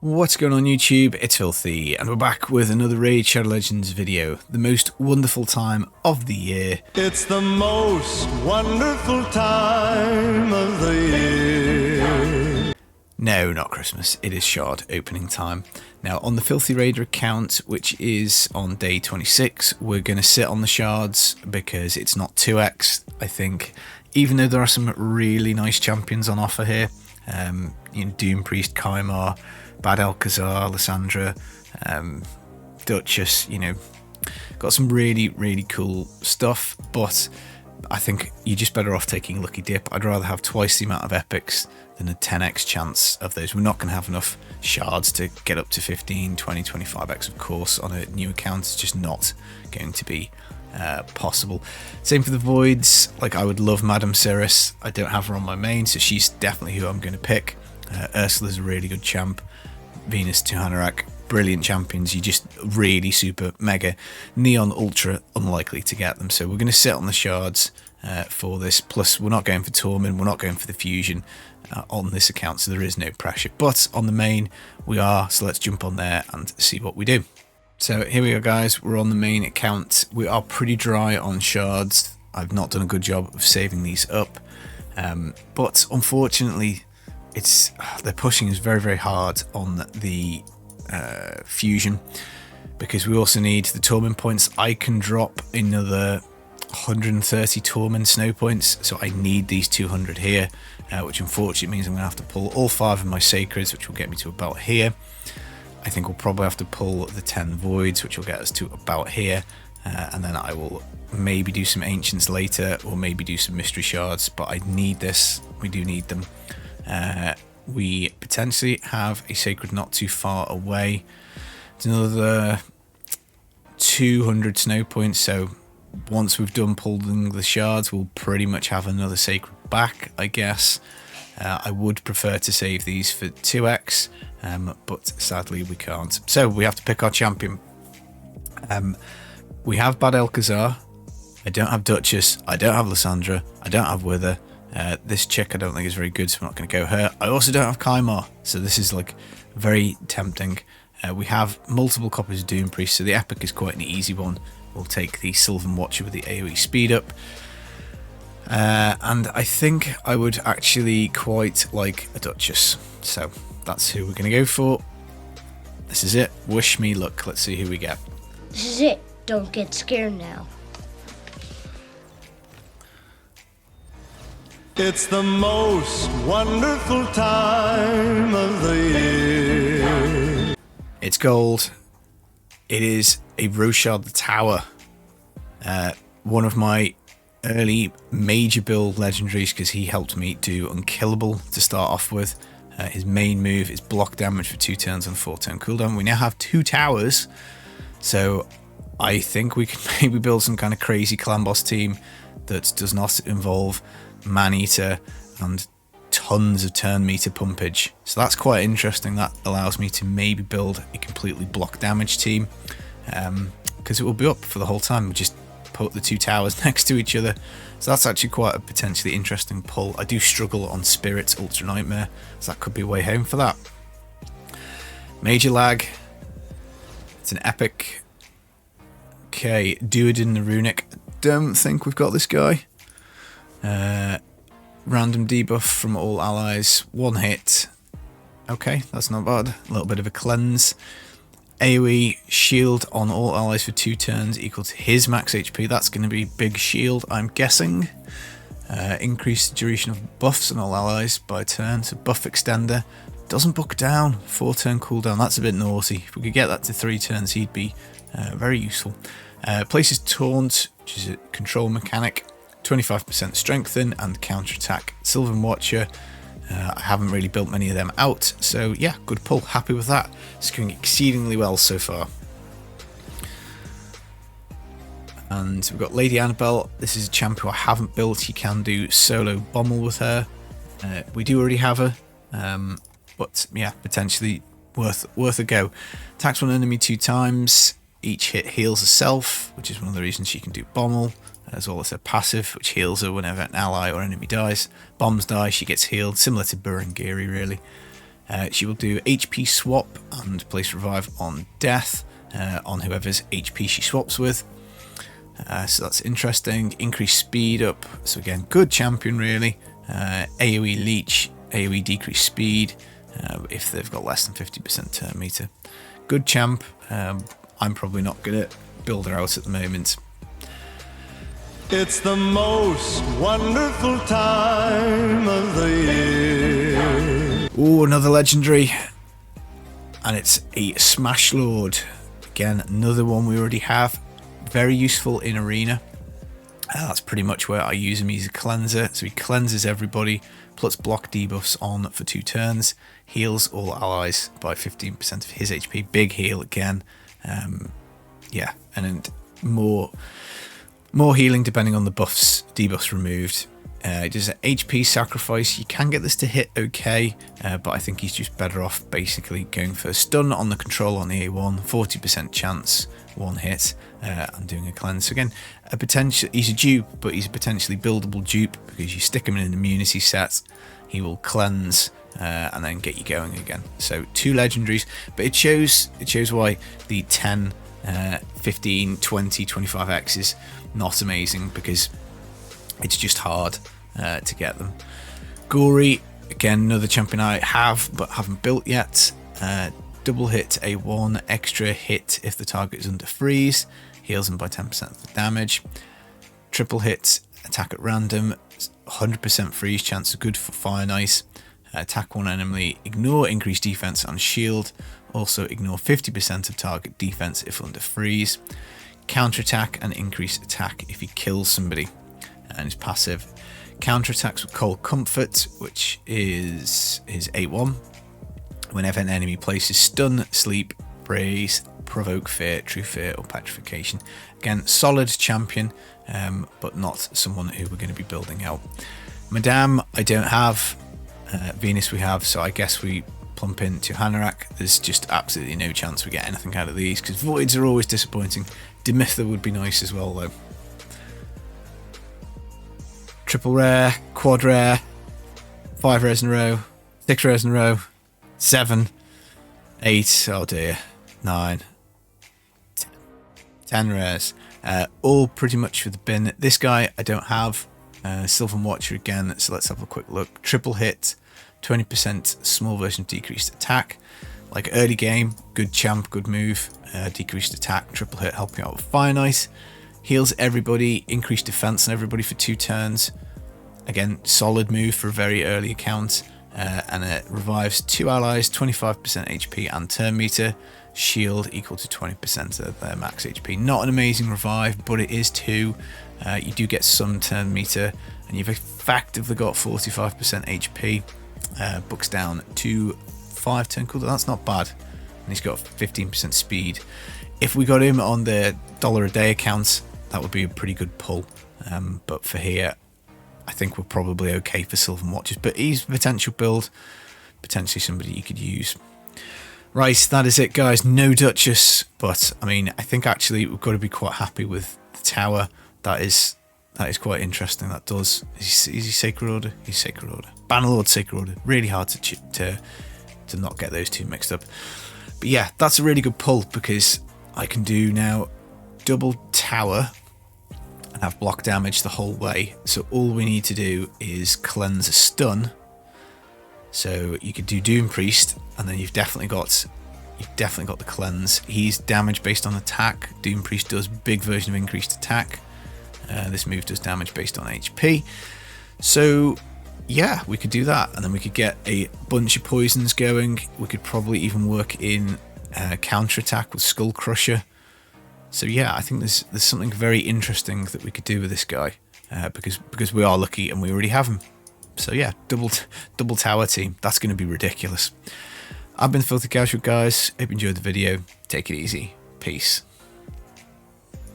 What's going on YouTube? It's Filthy, and we're back with another Raid Shadow Legends video. The most wonderful time of the year. It's the most wonderful time of the year. No, not Christmas. It is Shard opening time. Now, on the Filthy Raider account, which is on day 26, we're going to sit on the shards because it's not 2x, I think. Even though there are some really nice champions on offer here. Doom Priest, Kymar, Bad Alcazar, Lysandra, Dutchess, got some really cool stuff, but I think you're just better off taking Lucky Dip. I'd rather have twice the amount of epics than a 10x chance of those. We're not going to have enough shards to get up to 15, 20, 25x, of course, on a new account. It's just not going to be possible. Same for the voids. Like, I would love Madame Cirrus. I don't have her on my main, so she's definitely who I'm going to pick. Ursula's a really good champ. Venus to Hanorach, brilliant champions. You just really super mega. Neon ultra unlikely to get them, so we're going to sit on the shards for this. Plus, we're not going for Tormin, we're not going for the fusion on this account, so there is no pressure. But on the main, we are, so let's jump on there and see what we do. So here we go, guys. We're on the main account. We are pretty dry on shards. I've not done a good job of saving these up, but unfortunately, they're pushing us very hard on the fusion, because we also need the Tormin points. I can drop another 130 Tormin snow points, so I need these 200 here, which unfortunately means I'm going to have to pull all 5 of my sacreds, which will get me to about here. I think we'll probably have to pull the 10 voids, which will get us to about here, and then I will maybe do some ancients later, or maybe do some mystery shards, but I need this. We do need them. We potentially have a sacred not too far away. It's another 200 snow points, so once we've done pulling the shards, we'll pretty much have another sacred back, I guess. I would prefer to save these for 2x, but sadly we can't. So we have to pick our champion. We have Bad Alcazar. I don't have Dutchess. I don't have Lysandra. I don't have Wither. This chick I don't think is very good, so I'm not going to go her. I also don't have Kymar, so this is like very tempting. We have multiple copies of Doom Priest, so the epic is quite an easy one. We'll take the Sylvan Watcher with the AoE speed up. And I think I would actually quite like a Dutchess, so that's who we're going to go for. This is it. Wish me luck. Let's see who we get. This is it. Don't get scared now. It's the most wonderful time of the year. It's gold. It is a Rochard the Tower. One of my early major build legendaries, because he helped me do Unkillable to start off with. His main move is block damage for 2 turns on 4-turn cooldown. We now have 2 towers, so I think we can maybe build some kind of crazy clan boss team that does not involve Man-Eater and tons of turn meter pumpage. So that's quite interesting. That allows me to maybe build a completely block damage team, because it will be up for the whole time. We just put the 2 towers next to each other. So that's actually quite a potentially interesting pull. I do struggle on Spirit's Ultra Nightmare, so that could be a way home for that. Major lag. It's an epic. Okay, Duodin the Runic. Don't think we've got this guy. Random debuff from all allies, 1 hit. Okay, that's not bad. A little bit of a cleanse. AoE shield on all allies for 2 turns equal to his max HP. That's going to be big shield, I'm guessing. Increased duration of buffs on all allies by turn. So buff extender. Doesn't buck down. 4-turn cooldown. That's a bit naughty. If we could get that to 3 turns, he'd be very useful. Places Taunt, which is a control mechanic. 25% strengthen and counterattack. Sylvan Watcher, I haven't really built many of them out, so yeah, good pull. Happy with that. It's going exceedingly well so far. And we've got Lady Annabelle. This is a champ who I haven't built. You can do solo Bommel with her. We do already have her, but yeah, potentially worth a go. Attacks one enemy 2 times. Each hit heals herself, which is one of the reasons she can do Bommel. As well as her passive, which heals her whenever an ally or enemy dies. Bombs die, she gets healed, similar to Burangiri really. She will do HP swap and place revive on death on whoever's HP she swaps with. So that's interesting. Increase speed up. So again, good champion really. AoE leech, AoE decrease speed if they've got less than 50% turn meter. Good champ. I'm probably not going to build her out at the moment. It's the most wonderful time of the year. Oh, another legendary. And it's a Smash Lord. Again, another one we already have. Very useful in Arena. That's pretty much where I use him. He's a cleanser. So he cleanses everybody, puts block debuffs on for 2 turns, heals all allies by 15% of his HP. Big heal again. Yeah, and then more healing depending on the debuffs removed. It does an HP sacrifice. You can get this to hit okay, but I think he's just better off basically going for a stun on the control on the A1, 40% chance, 1 hit, and doing a cleanse. So again, he's a dupe, but he's a potentially buildable dupe because you stick him in an immunity set, he will cleanse and then get you going again. So 2 legendaries, but it shows why the 10, 15, 20, 25x is not amazing, because it's just hard to get them. Gory, again, another champion I have but haven't built yet. Double hit A1, extra hit if the target is under freeze, heals them by 10% of the damage. Triple hit, attack at random, 100% freeze chance, good for fire and ice. Attack one enemy, ignore increased defense and shield, also ignore 50% of target defense if under freeze. Counterattack and increase attack if he kills somebody. And his passive, counterattacks with Cold Comfort, which is his A1. Whenever an enemy places stun, sleep, brace, provoke fear, true fear, or petrification. Again, solid champion, but not someone who we're going to be building out. Madame, I don't have. Venus we have, so I guess we plump into Hanorach. There's just absolutely no chance we get anything out of these, because Voids are always disappointing. Demitha would be nice as well, though. Triple rare, quad rare, 5 rares in a row, 6 rares in a row, 7, 8, oh dear, 9, 10 rares. All pretty much for the bin. This guy I don't have. Sylvan Watcher again, so let's have a quick look. Triple hit, 20% small version of decreased attack. Like early game, good champ, good move. Decreased attack, triple hit, helping out with Fire and Ice. Heals everybody, increased defense on everybody for 2 turns. Again, solid move for a very early account. And it revives 2 allies, 25% HP and turn meter. Shield equal to 20% of their max HP. Not an amazing revive, but it is 2. You do get some turn meter, and you've effectively got 45% HP. Books down to 5 turn cooldown. That's not bad. And he's got 15% speed. If we got him on the $1 a day account, that would be a pretty good pull. But for here, I think we're probably okay for Sylvan Watchers. But he's a potential build, potentially somebody you could use. Right, that is it, guys. No Dutchess, but I mean, I think actually we've got to be quite happy with the tower. That is quite interesting. That does. Is he Sacred Order? He's Sacred Order. Bannerlord Sacred Order. Really hard to not get those two mixed up. But yeah, that's a really good pull, because I can do now double tower and have block damage the whole way. So all we need to do is cleanse a stun. So you could do Doom Priest, and then you've definitely got the cleanse. He's damage based on attack. Doom Priest does big version of increased attack. This move does damage based on HP. So yeah, we could do that, and then we could get a bunch of poisons going. We could probably even work in counterattack with Skull Crusher. So yeah, I think there's something very interesting that we could do with this guy, because we are lucky and we already have him. So yeah, double tower team. That's going to be ridiculous. I've been Filthy Casual, guys. Hope you enjoyed the video. Take it easy. Peace.